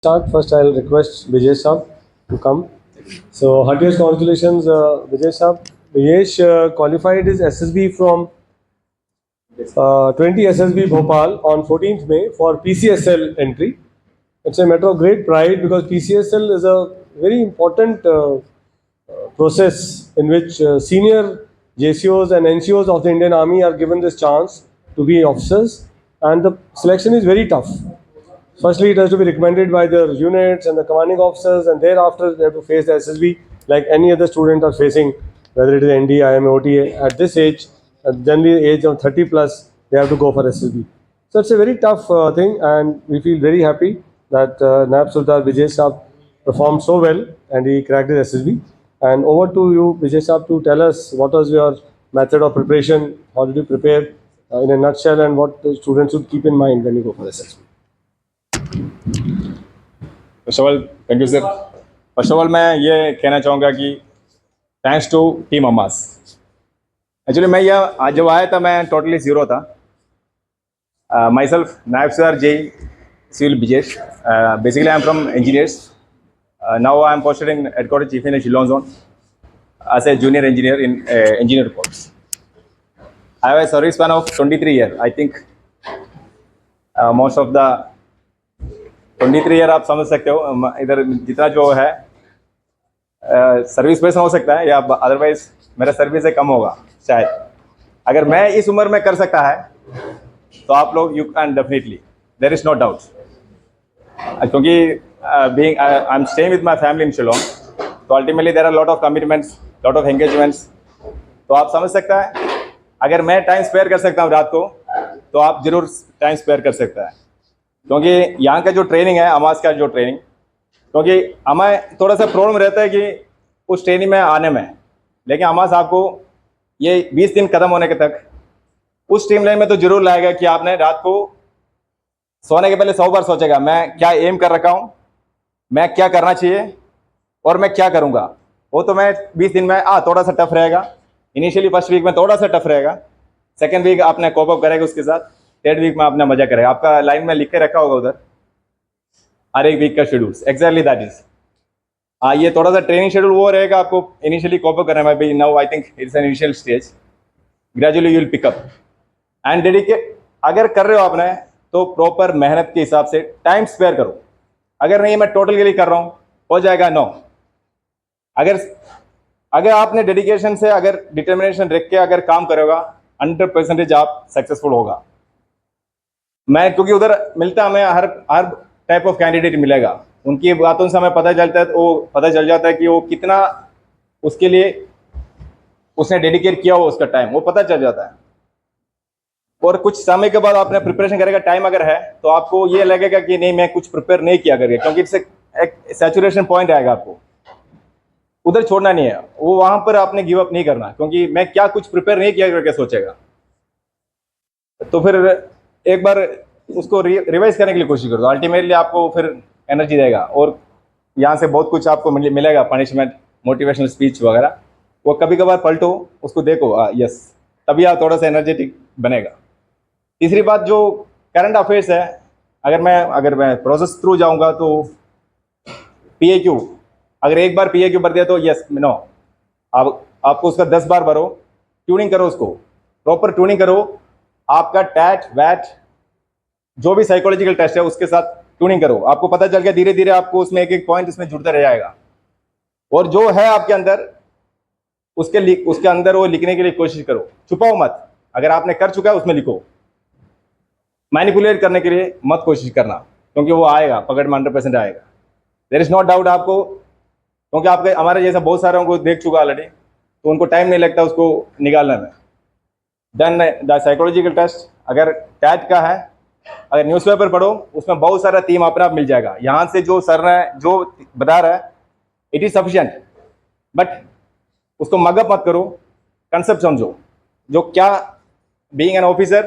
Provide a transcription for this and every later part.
Start first, I'll request Vijay Saab to come. So, heartiest congratulations, Vijay Saab. Vijesh qualified his SSB from 20 SSB Bhopal on 14th May for PCSL entry. It's a matter of great pride because PCSL is a very important process in which senior JCOs and NCOs of the Indian Army are given this chance to be officers, and the selection is very tough. Firstly, it has to be recommended by their units and the commanding officers, and thereafter they have to face the SSB like any other student are facing, whether it is ND, IM, OTA. At this age, generally age of 30 plus, they have to go for SSB. So it's a very tough thing, and we feel very happy that Naib Sultan Vijay Saab performed so well and he cracked his SSB. And over to you, Vijay Saab, to tell us what was your method of preparation, how did you prepare in a nutshell, and what the students should keep in mind when you go for the SSB. First of all thank you sir. First of all मैं ये कहना चाहूँगा कि thanks to team अम्मास। Actually मैं यह आज जब आया था मैं टोटली ज़ीरो था। माई सेल्फ नायब सर जे सिविल बिजेश, basically I am from engineers. Now I am posted in headquarter chief in Shillong zone as a junior engineer in engineer corps. I have a service span of 23 years. I think most of the 23 year आप समझ सकते हो। इधर जितना जो है service base हो सकता है या अदरवाइज मेरा सर्विस से कम होगा शायद। अगर मैं इस उम्र में कर सकता है तो आप लोग you can definitely, there is no doubt. क्योंकि being I am staying with my family in Shillong, तो ultimately there are lot of commitments, lot of engagements. तो आप समझ सकता है अगर मैं टाइम स्पेयर कर सकता हूँ रात को तो आप ज़रूर टाइम स्पेयर कर सकता है। क्योंकि यहाँ का जो ट्रेनिंग है, अमास का जो ट्रेनिंग, क्योंकि हमें थोड़ा सा प्रॉब्लम रहता है कि उस ट्रेनिंग में आने में, लेकिन अमास आपको ये 20 दिन खत्म होने के तक उस टीम लाइन में तो जरूर लाएगा कि आपने रात को सोने के पहले 100 बार सोचेगा मैं क्या एम कर रखा हूँ, मैं क्या करना चाहिए और मैं क्या करूँगा। वो तो मैं 20 दिन में थोड़ा सा टफ रहेगा। इनिशियली फर्स्ट वीक में थोड़ा सा टफ रहेगा, सेकेंड वीक आपने कोप अप करेगा उसके साथ, थर्ड वीक में आपने मजा करेगा। आपका लाइन में लिख के रखा होगा उधर हर एक वीक का शेड्यूल्स, एक्जैक्टली दैट इज। ये थोड़ा सा ट्रेनिंग शेड्यूल वो रहेगा आपको इनिशियली कॉप करने में भी। Now I think it's an initial stage, gradually you will pick up and dedicate. अगर कर रहे हो आपने तो प्रॉपर मेहनत के हिसाब से टाइम स्पेयर करो। अगर नहीं मैं टोटल के लिए कर रहा हूँ हो जाएगा नो। अगर आपने डेडिकेशन से अगर डिटर्मिनेशन रख के अगर काम करोगा 100% आप सक्सेसफुल होगा। मैं क्योंकि उधर मिलता हमें हर टाइप ऑफ कैंडिडेट मिलेगा, उनकी बातों से हमें पता चलता है, वो पता चल जाता है कि वो कितना उसके लिए उसने डेडिकेट किया हो, उसका टाइम वो पता चल जाता है। और कुछ समय के बाद आपने प्रिपरेशन करेगा, टाइम अगर है तो आपको ये लगेगा कि नहीं मैं कुछ प्रिपेयर नहीं किया करके, क्योंकि इससे एक सैचुरेशन पॉइंट आएगा। आपको उधर छोड़ना नहीं है, वो वहां पर आपने गिव अप नहीं करना, क्योंकि मैं क्या कुछ प्रिपेयर नहीं किया करके सोचेगा तो फिर एक बार उसको रिवाइज करने के लिए कोशिश करो, अल्टीमेटली आपको फिर एनर्जी देगा। और यहाँ से बहुत कुछ आपको मिलेगा, पनिशमेंट, मोटिवेशनल स्पीच वगैरह, वो कभी कभार पलटो उसको देखो, यस तभी आप थोड़ा सा एनर्जेटिक बनेगा। तीसरी बात जो करंट अफेयर्स है, अगर मैं प्रोसेस थ्रू जाऊँगा तो PAQ, अगर एक बार PAQ भर दिया तो यस नो, आपको उसका 10 बार भरो, ट्यूनिंग करो, उसको प्रॉपर ट्यूनिंग करो। आपका टैट वैट जो भी साइकोलॉजिकल टेस्ट है उसके साथ ट्यूनिंग करो, आपको पता चल गया धीरे धीरे आपको उसमें एक एक पॉइंट इसमें जुड़ता रह जाएगा। और जो है आपके अंदर उसके अंदर वो लिखने के लिए कोशिश करो, छुपाओ मत। अगर आपने कर चुका है उसमें लिखो, मैनिपुलेट करने के लिए मत कोशिश करना, क्योंकि वो आएगा, पकड़ में 100% आएगा। देयर इज नो डाउट आपको, क्योंकि आपके हमारे जैसा बहुत सारे को देख चुका ऑलरेडी, तो उनको टाइम नहीं लगता उसको निकालने में। देन द साइकोलॉजिकल टेस्ट अगर टैट का है, अगर न्यूज़पेपर पढ़ो उसमें बहुत सारा थीम अपने आप मिल जाएगा। यहाँ से जो सर ने जो बता रहा है इट इज सफिशिएंट, बट उसको मगअप मत करो, कंसेप्ट समझो। जो क्या बीइंग एन ऑफिसर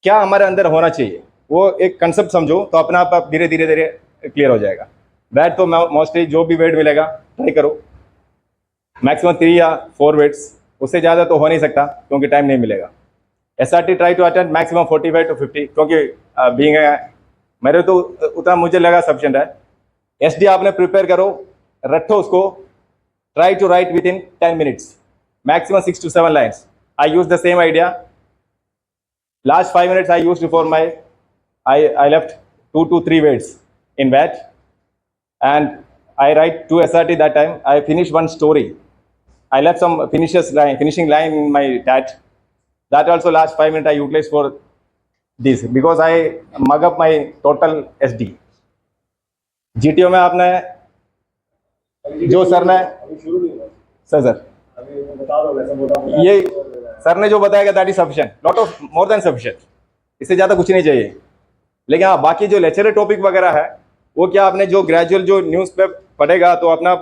क्या हमारे अंदर होना चाहिए, वो एक कंसेप्ट समझो तो अपने आप धीरे धीरे धीरे क्लियर हो जाएगा। वेट तो मोस्टली जो भी वेट मिलेगा ट्राई करो, मैक्सिमम 3 या 4 वेट्स, उससे ज़्यादा तो हो नहीं सकता क्योंकि टाइम नहीं मिलेगा। SRT try to attend maximum 45 to 50, क्योंकि बीइंग मेरे तो उतना मुझे लगा सफिशिएंट है। एसडी आपने प्रिपेयर करो, रटो उसको, try to write within 10 minutes, maximum 6 to 7 lines. I use the same idea, last 5 minutes I used for my, I left 2 to 3 words in that, and I write 2 SRT that time. I finished one story. I left some finishing line in my tat. That also last 5 minutes I utilized for this because I mug up my total SD. GTO में आपने जो sir ने sir ये sir ने जो बताया that is sufficient, not of more than sufficient, इससे ज़्यादा कुछ नहीं चाहिए। लेकिन हाँ, बाकी जो लेक्चर टॉपिक वगैरह है वो क्या आपने जो ग्रेजुअल जो न्यूज़ पे पढ़ेगा तो अपना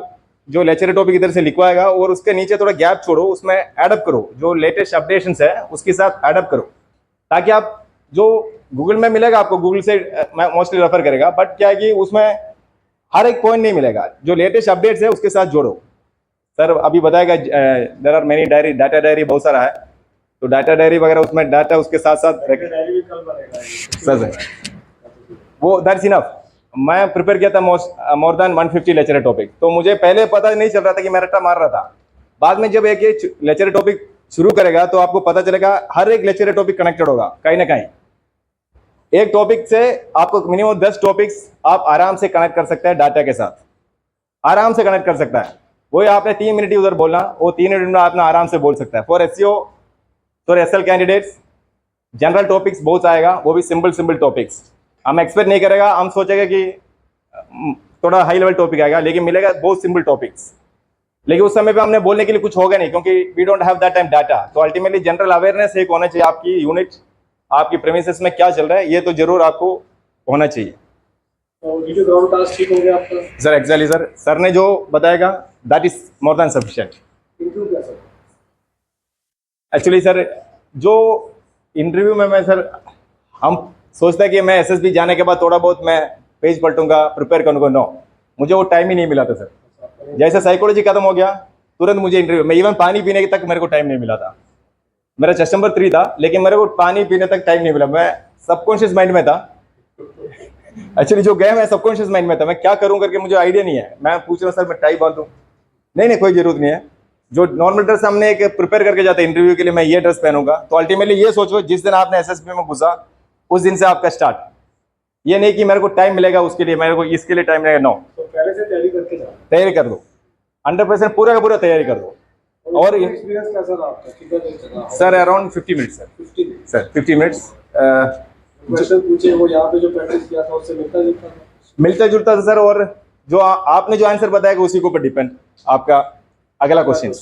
जो लेक्चर टॉपिक इधर से लिखवाएगा और उसके नीचे थोड़ा गैप छोड़ो, उसमें एडअप करो, जो लेटेस्ट अपडेशंस है उसके साथ एडअप करो, ताकि आप जो गूगल में मिलेगा आपको, गूगल से मैं मोस्टली रेफर करेगा, बट क्या है कि उसमें हर एक पॉइंट नहीं मिलेगा, जो लेटेस्ट अपडेट्स है उसके साथ जोड़ो। सर अभी बताएगा there are many diary, data diary बहुत सारा है, तो डाटा डायरी वगैरह उसमें डाटा उसके साथ साथ सर वो दैट्स इनफ। मैं प्रिपेयर किया था मोर देन 150 लेक्चर टॉपिक, तो मुझे पहले पता नहीं चल रहा था कि मैं रट्टा मार रहा था। बाद में जब एक लेक्चर टॉपिक शुरू करेगा तो आपको पता चलेगा हर एक लेक्चर टॉपिक कनेक्टेड होगा कहीं ना कहीं। एक टॉपिक से आपको मिनिमम 10 टॉपिक्स आप आराम से कनेक्ट कर सकते हैं, डाटा के साथ आराम से कनेक्ट कर सकता है। वही आपने 3 मिनट ही उधर बोलना, वो 3 मिनट में आपने आराम से बोल सकता है। For SEO, for SL candidates general topics बहुत आएगा, वो भी सिंपल टॉपिक्स। हम एक्सपेक्ट नहीं करेगा, हम सोचेगा कि थोड़ा हाई लेवल टॉपिक आएगा, लेकिन मिलेगा बहुत सिंपल टॉपिक्स। लेकिन उस समय पे हमने बोलने के लिए कुछ होगा नहीं, क्योंकि we don't have that time data. तो अल्टीमेटली जनरल अवेयरनेस एक होना चाहिए, आपकी यूनिट आपकी प्रेमिसेस में क्या चल रहा है ये तो जरूर आपको होना चाहिए। वीडियो ग्राउंड टास्क ठीक हो गया आपका सर? एक्चुअली सर ने जो बताएगा that is more than sufficient. Actually sir जो इंटरव्यू में मैं सर हम सोचता है कि मैं एसएसबी जाने के बाद थोड़ा बहुत मैं पेज पलटूंगा, प्रिपेयर करूंगा, नो, मुझे वो टाइम ही नहीं मिला था सर। जैसे साइकोलॉजी खत्म हो गया तुरंत मुझे इंटरव्यू में, इवन पानी पीने तक मेरे को टाइम नहीं मिला था। मेरा चेस्ट नंबर 3 था, लेकिन मेरे को पानी पीने तक टाइम नहीं मिला। मैं सबकॉन्शियस माइंड में था, एक्चुअली जो गए मैं सबकॉन्शियस माइंड में था, मैं क्या करूं करके मुझे आइडिया नहीं है। मैं पूछ रहा सर मैं टाई बांधूं, नहीं कोई जरूरत नहीं है। जो नॉर्मल ड्रेस हमने एक प्रिपेयर करके जाते हैं इंटरव्यू के लिए, मैं ये ड्रेस पहनूंगा। तो अल्टीमेटली ये सोचो जिस दिन आपने एसएसबी में घुसा उस दिन से आपका स्टार्ट, ये नहीं कि मेरे को टाइम मिलेगा उसके लिए, मेरे को इसके लिए टाइम लगेगा, नो। तो पहले से तैयारी करके जाओ, तैयारी कर दो 100%, पूरा का पूरा तैयारी कर दो। और एक्सपीरियंस कैसा रहा आपका? कितना दिन चला sir? Around 50 minutes sir. 50 sir 50 minutes. Question पूछे वो यहाँ पे जो प्रैक्टिस किया था उससे मिलता जुलता था सर, और जो आपने जो आंसर बताया उसी के ऊपर डिपेंड आपका अगला क्वेश्चन।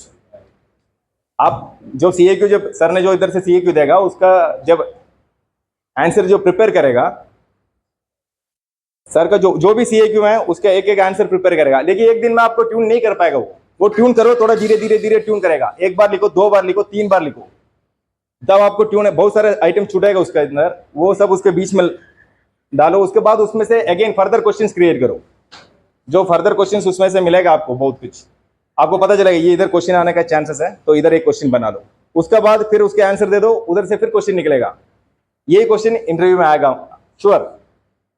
आप जो सीएक्यू, जब सर ने जो इधर से सीएक्यू देगा उसका जब आंसर जो प्रिपेयर करेगा, सर का जो भी सीएक्यू है उसका एक आंसर प्रिपेयर करेगा, लेकिन एक दिन में आपको ट्यून नहीं कर पाएगा। वो ट्यून करो, थोड़ा धीरे धीरे ट्यून करेगा। एक बार लिखो, 2 बार लिखो, 3 बार लिखो, तब आपको ट्यून है। बहुत सारे आइटम छूटेगा उसके अंदर, वो सब उसके बीच में डालो। उसके बाद उसमें से अगेन फर्दर क्वेश्चंस क्रिएट करो। जो फर्दर क्वेश्चंस उसमें से मिलेगा आपको बहुत कुछ, आपको पता चलेगा ये इधर क्वेश्चन आने का चांसेस है, तो इधर एक क्वेश्चन बना लो। उसके बाद फिर उसके आंसर दे दो, उधर से फिर क्वेश्चन निकलेगा। यही क्वेश्चन इंटरव्यू में आएगा श्योर।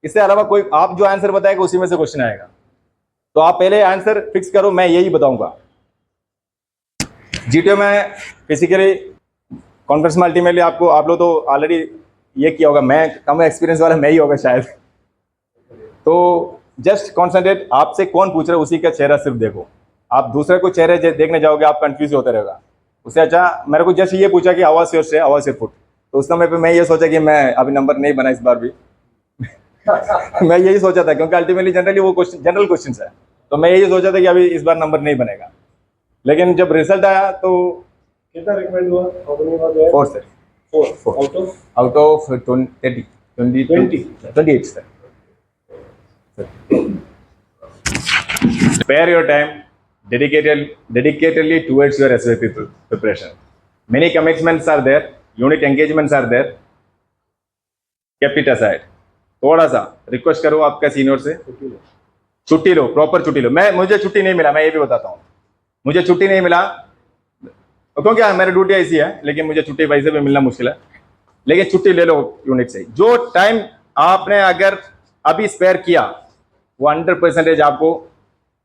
इससे अलावा कोई आप जो आंसर बताएगा उसी में से क्वेश्चन आएगा। तो आप पहले आंसर फिक्स करो, मैं यही बताऊंगा। जीटीओ में बेसिकली कॉन्फ्रेंस में अल्टीमेटली आपको, आप लोग तो ऑलरेडी ये किया होगा, मैं कम एक्सपीरियंस वाला मैं ही होगा शायद। तो जस्ट कॉन्सेंट्रेट, आपसे कौन पूछ रहा है उसी का चेहरा सिर्फ देखो। आप दूसरे को चेहरे देखने जाओगे आप कंफ्यूज होते रहेगा। उससे अच्छा मेरे को जस्ट ये पूछा कि आवाज योर से, आवाज योर फुट, तो उस समय पे मैं ये सोचा कि मैं अभी नंबर नहीं बना इस बार भी। मैं यही सोचा था, क्योंकि अल्टीमेटली जनरली वो क्वेश्चन जनरल क्वेश्चन है, तो मैं यही सोचा था कि अभी इस बार नंबर नहीं बनेगा। लेकिन जब रिजल्ट आया तो कितना रिकमेंड हुआ? 4 sir. 4 out of 28 sir. Spare your time dedicatedly towards your SVP preparation. Many commitments are there, unit engagements are there. Kept it aside. थोड़ा सा रिक्वेस्ट करो आपका सीनियर से, छुट्टी लो, प्रॉपर छुट्टी लो। मुझे छुट्टी नहीं मिला, मैं ये भी बताता हूँ, मुझे छुट्टी नहीं मिला क्योंकि मेरी ड्यूटी ऐसी है, लेकिन मुझे छुट्टी वैसे भी मिलना मुश्किल है। लेकिन छुट्टी ले लो यूनिट से। जो टाइम आपने अगर अभी स्पेयर किया, वो 100% आपको,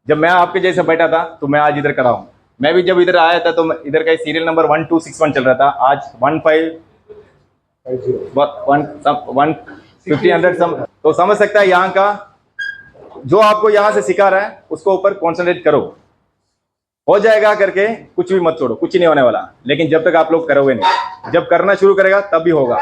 जब मैं आपके जैसे बैठा था तो मैं आज इधर खड़ा हूँ। मैं भी जब इधर आया था तो इधर का सीरियल नंबर 1261 चल रहा था, आज 1500 सम, तो समझ सकता है यहाँ का जो आपको यहाँ से सिखा रहा है उसको ऊपर कॉन्सेंट्रेट करो, हो जाएगा करके कुछ भी मत छोड़ो, कुछ नहीं होने वाला। लेकिन जब तक आप लोग करोगे नहीं, जब करना शुरू करेगा तब भी होगा।